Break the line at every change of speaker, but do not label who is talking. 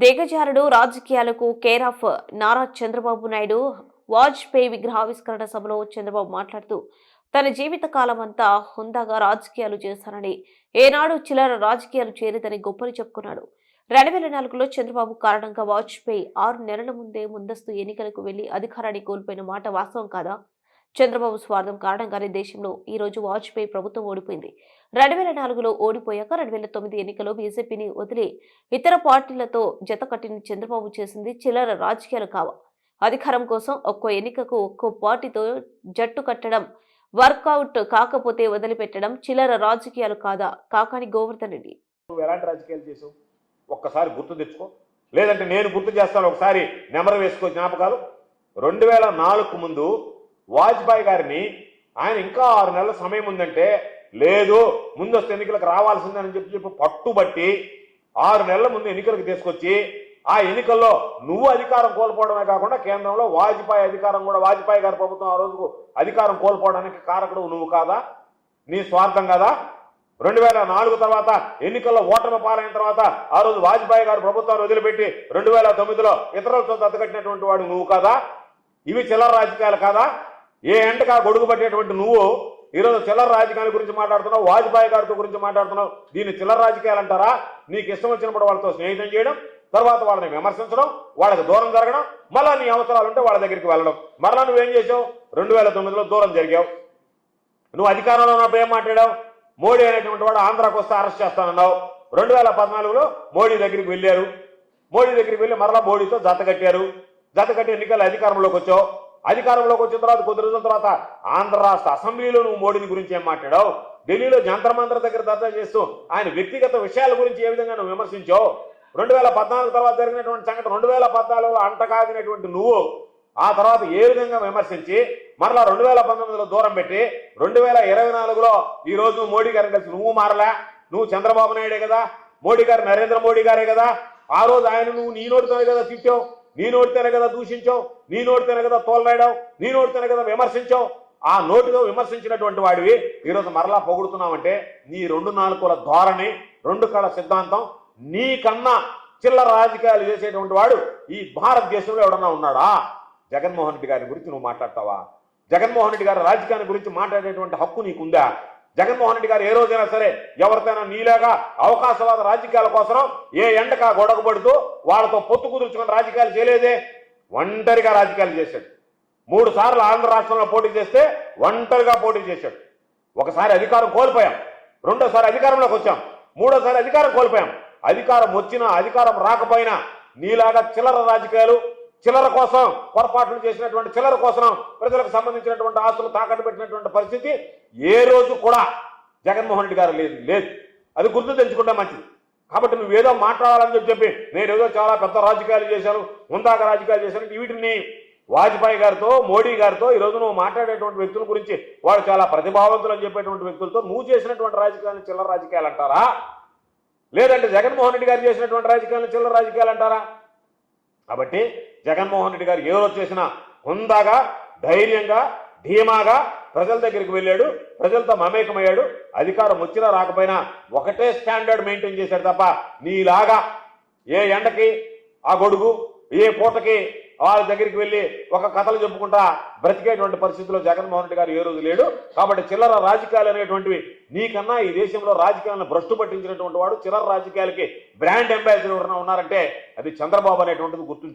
దిగజారుడు రాజకీయాలకు care of Nara Chandrababu Naidu Vajpayee విగ్రహావిష్కరణ సభలో చంద్రబాబు మాట్లాడుతూ తన జీవిత కాలం అంతా హుందాగా రాజకీయాలు చేశానని ఏనాడు చిల్లర రాజకీయాలు చేరేదని గొప్పలు చెప్పుకున్నాడు. 2004లో చంద్రబాబు కారణంగా వాజ్పేయి 6 నెలల ముందే ముందస్తు ఎన్నికలకు వెళ్లి అధికారాన్ని కోల్పోయిన మాట వాస్తవం కాదా? చంద్రబాబు స్వార్థం కారణంగానే దేశంలో ఈ రోజు వాజ్పేయి ప్రభుత్వం ఓడిపోయింది. 2004లో ఓడిపోయాక 2009 ఎన్నికల్లో బీజేపీని వదిలి ఇతర పార్టీలతో జత కట్టిన చంద్రబాబు చేసింది చిల్లర రాజకీయాలు కావా? అధికారం కోసం ఒక్కో ఎన్నికకు ఒక్కో పార్టీతో జట్టు కట్టడం, వర్కౌట్ కాకపోతే వదిలిపెట్టడం చిల్లర రాజకీయాలు కాదా? కాకాని గోవర్ధన్ రెడ్డి.
నువ్వు ఎలాంటి రాజకీయాలు చేసావు ఒక్కసారి గుర్తు తెచ్చుకో, లేదంటే నేను గుర్తు చేస్తాను. ఒకసారి నెమరు వేసుకో జ్ఞాపకాలు. 2004కు ముందు వాజ్పేయి గారిని ఆయన ఇంకా 6 నెలల సమయం ఉందంటే లేదు ముందస్తు ఎన్నికలకు రావాల్సిందని చెప్పి పట్టుబట్టి 6 నెలల ముందు ఎన్నికలకు తీసుకొచ్చి ఆ ఎన్నికల్లో నువ్వు అధికారం కోల్పోవడమే కాకుండా కేంద్రంలో వాజ్పేయి అధికారం కూడా వాజ్పేయి గారి ప్రభుత్వం ఆ రోజుకు అధికారం కోల్పోవడానికి కారకుడు నువ్వు కాదా? నీ స్వార్థం కదా? 2004 తర్వాత ఎన్నికల్లో ఓటమి పాలైన తర్వాత ఆ రోజు వాజ్పేయి గారు ప్రభుత్వాన్ని వదిలిపెట్టి 2009లో ఇతరులతో దత్తకట్టినటువంటి వాడు నువ్వు కాదా? ఇవి చిల్లర రాజకీయాలు కాదా? ఏ ఎండగా గొడుగు పట్టేటువంటి నువ్వు ఈరోజు చిల్లర రాజకీయాల గురించి మాట్లాడుతున్నావు, వాజ్పేయి గారితో గురించి మాట్లాడుతున్నావు. దీన్ని చిల్లర రాజకీయాలు అంటారా? నీకు ఇష్టం వచ్చినప్పుడు వాళ్ళతో స్నేహితం చేయడం, తర్వాత వాళ్ళని విమర్శించడం, వాళ్ళకి దూరం జరగడం, మళ్ళా నీ అవసరాలు ఉంటే వాళ్ళ దగ్గరికి వెళ్ళడం. మరలా నువ్వేం చేసావు? 2009లో దూరం జరిగావు. నువ్వు అధికారంలో ఉన్నప్పుడు ఏం మాట్లాడావు? మోడీ అనేటువంటి వాడు ఆంధ్రాకు వస్తే అరెస్ట్ చేస్తానన్నావు. 2014లో మోడీ దగ్గరికి వెళ్ళారు. మోడీ దగ్గరికి వెళ్ళి మరలా మోడీతో జతకట్టారు. జతకట్టి ఎన్నికల అధికారంలోకి వచ్చావు. అధికారంలోకి వచ్చిన తర్వాత కొద్ది రోజుల తర్వాత ఆంధ్ర రాష్ట్ర అసెంబ్లీలో నువ్వు మోడీని గురించి ఏం మాట్లాడావు? ఢిల్లీలో జంతర్ మంతర్ దగ్గర ధర్నా చేస్తూ ఆయన వ్యక్తిగత విషయాల గురించి ఏ విధంగా నువ్వు విమర్శించావు? 2014 తర్వాత జరిగినటువంటి సంఘటన 2014లో అంటకాగినటువంటి నువ్వు ఆ తర్వాత ఏ విధంగా విమర్శించి మరలా 2019లో దూరం పెట్టి 2024లో ఈ రోజు మోడీ గారిని కలిసి నువ్వు మారలే. నువ్వు చంద్రబాబు నాయుడే కదా, మోడీ గారు నరేంద్ర మోడీ గారే కదా. ఆ రోజు ఆయన నువ్వు నీ నోటితోనే కదా తిట్టావు, నీ నోటితోనే కదా దూషించావు, నీ నోటితోనే కదా తోలరాడావు, నీ నోటితోనే కదా విమర్శించావు. ఆ నోటితో విమర్శించినటువంటి వాడివి ఈరోజు మరలా పొగుడుతున్నావంటే నీ 2 నాలుకల ధోరణి, 2 కళ సిద్ధాంతం, నీకన్నా చిల్లర రాజకీయాలు చేసేటువంటి వాడు ఈ భారతదేశంలో ఎవడన్నా ఉన్నాడా? జగన్మోహన్ రెడ్డి గారి గురించి నువ్వు మాట్లాడతావా? జగన్మోహన్ రెడ్డి గారి రాజకీయాన్ని గురించి మాట్లాడేటువంటి హక్కు నీకుందా? జగన్మోహన్ రెడ్డి గారు ఏ రోజైనా సరే ఎవరికైనా నీలాగా అవకాశవాద రాజకీయాల కోసం ఏ ఎండకా గొడవపడుతూ వాళ్ళతో పొత్తు కుదుర్చుకుని రాజకీయాలు చేయలేదే. ఒంటరిగా రాజకీయాలు చేశాడు. 3 సార్లు ఆంధ్ర రాష్ట్రంలో పోటీ చేస్తే ఒంటరిగా పోటీ చేశాడు. ఒకసారి అధికారం కోల్పోయాం, రెండోసారి అధికారంలోకి వచ్చాం, మూడోసారి అధికారం కోల్పోయాం. అధికారం వచ్చినా అధికారం రాకపోయినా నీలాగా చిల్లర రాజకీయాలు, చిల్లర కోసం పొరపాట్లు చేసినటువంటి చిల్లర కోసం ప్రజలకు సంబంధించినటువంటి ఆస్తులు తాకట్టు పెట్టినటువంటి పరిస్థితి ఏ రోజు కూడా జగన్మోహన్ రెడ్డి గారు లేదు. అది గుర్తు తెచ్చుకుంటే మంచిది. కాబట్టి నువ్వేదో మాట్లాడాలని చెప్పి నేనేదో చాలా పెద్ద రాజకీయాలు చేశాను, ముందాక రాజకీయాలు చేశాను, వీటిని వాజ్పేయి గారితో మోడీ గారితో ఈరోజు నువ్వు మాట్లాడేటువంటి వ్యక్తుల గురించి వాళ్ళు చాలా ప్రతిభావంతులు అని చెప్పేటువంటి వ్యక్తులతో నువ్వు చేసినటువంటి రాజకీయాలను చిల్లర రాజకీయాలు అంటారా? లేదంటే జగన్మోహన్ రెడ్డి గారు చేసినటువంటి రాజకీయాలను చిల్లర రాజకీయాలు అంటారా? కాబట్టి జగన్మోహన్ రెడ్డి గారు ఏ రోజు చేసినా హుందాగా, ధైర్యంగా, ధీమాగా ప్రజల దగ్గరికి వెళ్ళాడు, ప్రజలతో మమేకమయ్యాడు. అధికారం వచ్చినా రాకపోయినా ఒకటే స్టాండర్డ్ మెయింటైన్ చేశాడు తప్ప నీలాగా ఏ ఎండకి ఆ గొడుగు, ఏ పూటకి వాళ్ళ దగ్గరికి వెళ్ళి ఒక కథలు చెప్పుకుంటా బ్రతికేటువంటి పరిస్థితిలో జగన్మోహన్ రెడ్డి గారు ఏ రోజు లేడు. కాబట్టి చిల్లర రాజకీయాలు అనేటువంటివి నీకన్నా ఈ దేశంలో రాజకీయాలను భ్రష్టు పట్టించినటువంటి వాడు, చిల్లర రాజకీయాలకి బ్రాండ్ అంబాసిడర్ ఉన్నారంటే అది చంద్రబాబు అనేటువంటిది గుర్తుంచుకో.